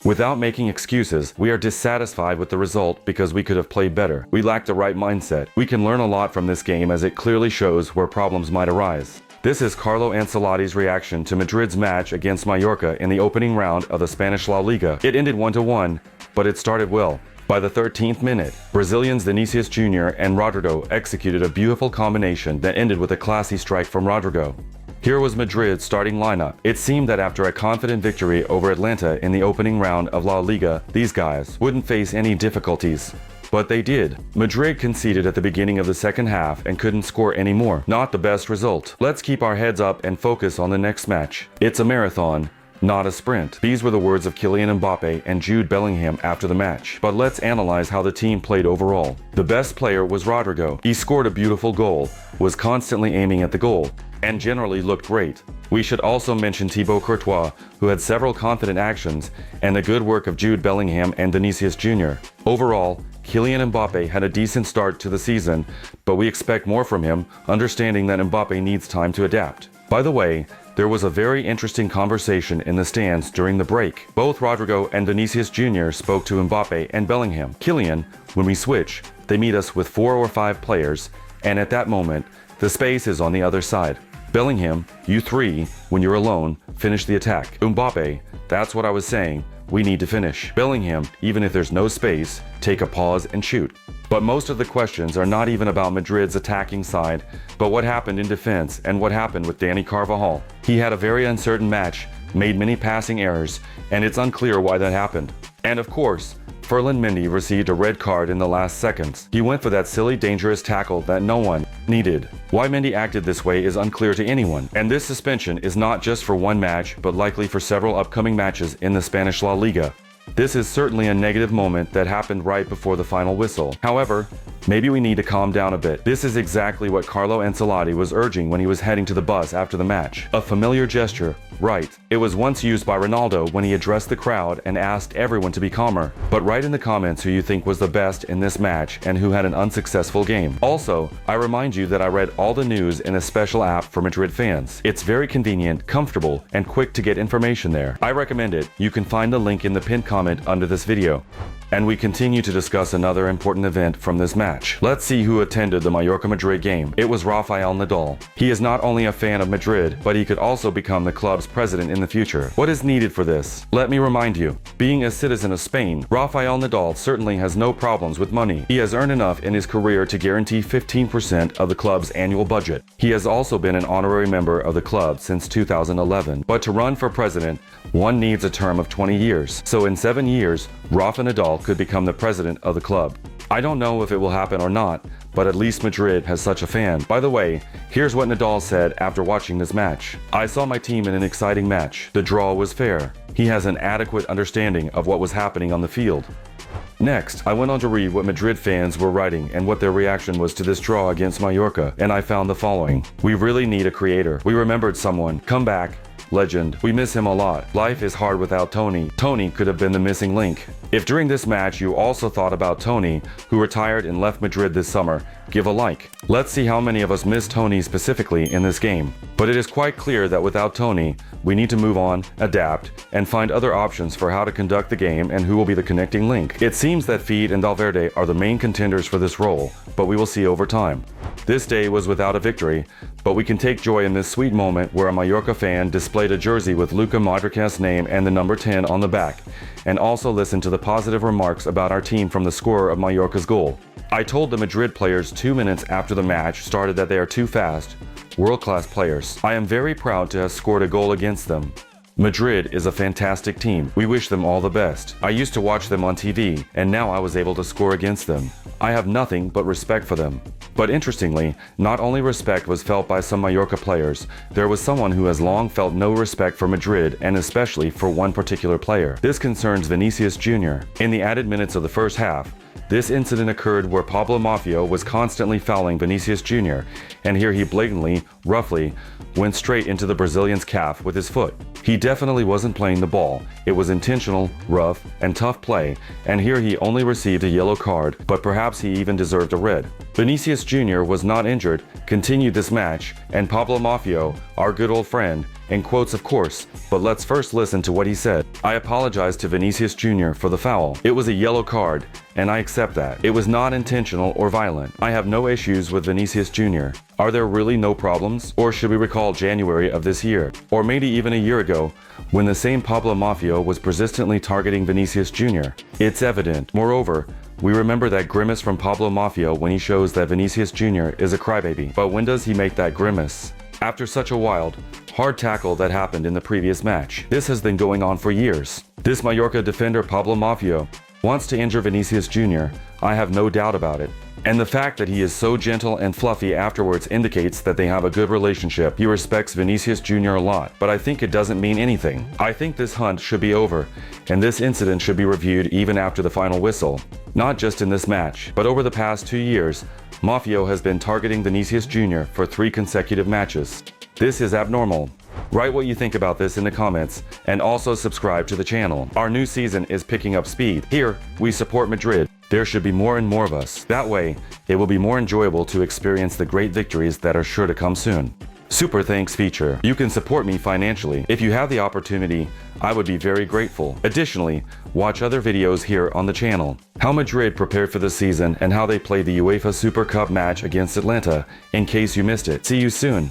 Without making excuses, we are dissatisfied with the result because we could have played better. We lack the right mindset. We can learn a lot from this game as it clearly shows where problems might arise. This is Carlo Ancelotti's reaction to Madrid's match against Mallorca in the opening round of the Spanish La Liga. It ended 1-1, but it started well. By the 13th minute, Brazilians Vinicius Jr and Rodrygo executed a beautiful combination that ended with a classy strike from Rodrygo. Here was Madrid's starting lineup. It seemed that after a confident victory over Atlanta in the opening round of La Liga, these guys wouldn't face any difficulties. But they did. Madrid conceded at the beginning of the second half and couldn't score any more. Not the best result. Let's keep our heads up and focus on the next match. It's a marathon, not a sprint. These were the words of Kylian Mbappe and Jude Bellingham after the match. But let's analyze how the team played overall. The best player was Rodrygo. He scored a beautiful goal, was constantly aiming at the goal, and generally looked great. We should also mention Thibaut Courtois, who had several confident actions, and the good work of Jude Bellingham and Vinicius Jr. Overall, Kylian Mbappe had a decent start to the season, but we expect more from him, understanding that Mbappe needs time to adapt. By the way, there was a very interesting conversation in the stands during the break. Both Rodrygo and Vinicius Jr spoke to Mbappe and Bellingham. Kylian, when we switch, they meet us with 4 or 5 players, and at that moment, the space is on the other side. Bellingham, you 3, when you're alone, finish the attack. Mbappe, that's what I was saying. We need to finish. Bellingham, even if there's no space, take a pause and shoot. But most of the questions are not even about Madrid's attacking side, but what happened in defense and what happened with Dani Carvajal. He had a very uncertain match, made many passing errors, and it's unclear why that happened. And of course, Mendy received a red card in the last seconds. He went for that silly dangerous tackle that no one needed. Why Mendy acted this way is unclear to anyone. And this suspension is not just for one match, but likely for several upcoming matches in the Spanish La Liga. This is certainly a negative moment that happened right before the final whistle. However, maybe we need to calm down a bit. This is exactly what Carlo Ancelotti was urging when he was heading to the bus after the match. A familiar gesture, right. It was once used by Ronaldo when he addressed the crowd and asked everyone to be calmer. But write in the comments who you think was the best in this match and who had an unsuccessful game. Also, I remind you that I read all the news in a special app for Madrid fans. It's very convenient, comfortable, and quick to get information there. I recommend it. You can find the link in the pinned comment under this video. And we continue to discuss another important event from this match. Let's see who attended the Mallorca-Madrid game. It was Rafael Nadal. He is not only a fan of Madrid, but he could also become the club's president in the future. What is needed for this? Let me remind you. Being a citizen of Spain, Rafael Nadal certainly has no problems with money. He has earned enough in his career to guarantee 15% of the club's annual budget. He has also been an honorary member of the club since 2011. But to run for president, one needs a term of 20 years. So in 7 years, Rafa Nadal could become the president of the club. I don't know if it will happen or not, but at least Madrid has such a fan. By the way, here's what Nadal said after watching this match. I saw my team in an exciting match. The draw was fair. He has an adequate understanding of what was happening on the field. Next, I went on to read what Madrid fans were writing and what their reaction was to this draw against Mallorca, and I found the following. We really need a creator. We remembered someone. Come back. Legend. We miss him a lot. Life is hard without Toni. Toni could have been the missing link. If during this match you also thought about Toni, who retired and left Madrid this summer, give a like. Let's see how many of us miss Toni specifically in this game. But it is quite clear that without Toni, we need to move on, adapt, and find other options for how to conduct the game and who will be the connecting link. It seems that Feed and Valverde are the main contenders for this role, but we will see over time. This day was without a victory, but we can take joy in this sweet moment where a Mallorca fan displayed a jersey with Luka Modric's name and the number 10 on the back, and also listen to the positive remarks about our team from the scorer of Mallorca's goal. I told the Madrid players 2 minutes after the match started that they are too fast, world-class players. I am very proud to have scored a goal against them. Madrid is a fantastic team. We wish them all the best. I used to watch them on TV, and now I was able to score against them. I have nothing but respect for them. But interestingly, not only respect was felt by some Mallorca players, there was someone who has long felt no respect for Madrid and especially for one particular player. This concerns Vinicius Jr. In the added minutes of the first half, this incident occurred where Pablo Maffeo was constantly fouling Vinicius Jr., and here he blatantly, roughly, went straight into the Brazilian's calf with his foot. He definitely wasn't playing the ball. It was intentional, rough, and tough play, and here he only received a yellow card, but perhaps he even deserved a red. Vinicius Jr. was not injured, continued this match, and Pablo Maffeo, our good old friend, in quotes of course, but let's first listen to what he said. I apologize to Vinicius Jr for the foul. It was a yellow card, and I accept that. It was not intentional or violent. I have no issues with Vinicius Jr. Are there really no problems? Or should we recall January of this year, or maybe even a year ago, when the same Pablo Maffeo was persistently targeting Vinicius Jr.? It's evident. Moreover, we remember that grimace from Pablo Maffeo when he shows that Vinicius Jr. is a crybaby. But when does he make that grimace? After such a wild, hard tackle that happened in the previous match. This has been going on for years. This Mallorca defender Pablo Maffeo wants to injure Vinicius Jr. I have no doubt about it. And the fact that he is so gentle and fluffy afterwards indicates that they have a good relationship. He respects Vinicius Jr. a lot, but I think it doesn't mean anything. I think this hunt should be over, and this incident should be reviewed even after the final whistle. Not just in this match, but over the past 2 years, Maffeo has been targeting Vinicius Jr. for 3 consecutive matches. This is abnormal. Write what you think about this in the comments, and also subscribe to the channel. Our new season is picking up speed. Here, we support Madrid. There should be more and more of us. That way, it will be more enjoyable to experience the great victories that are sure to come soon. Super thanks feature. You can support me financially. If you have the opportunity, I would be very grateful. Additionally, watch other videos here on the channel. How Madrid prepared for the season and how they played the UEFA Super Cup match against Atlanta, in case you missed it. See you soon.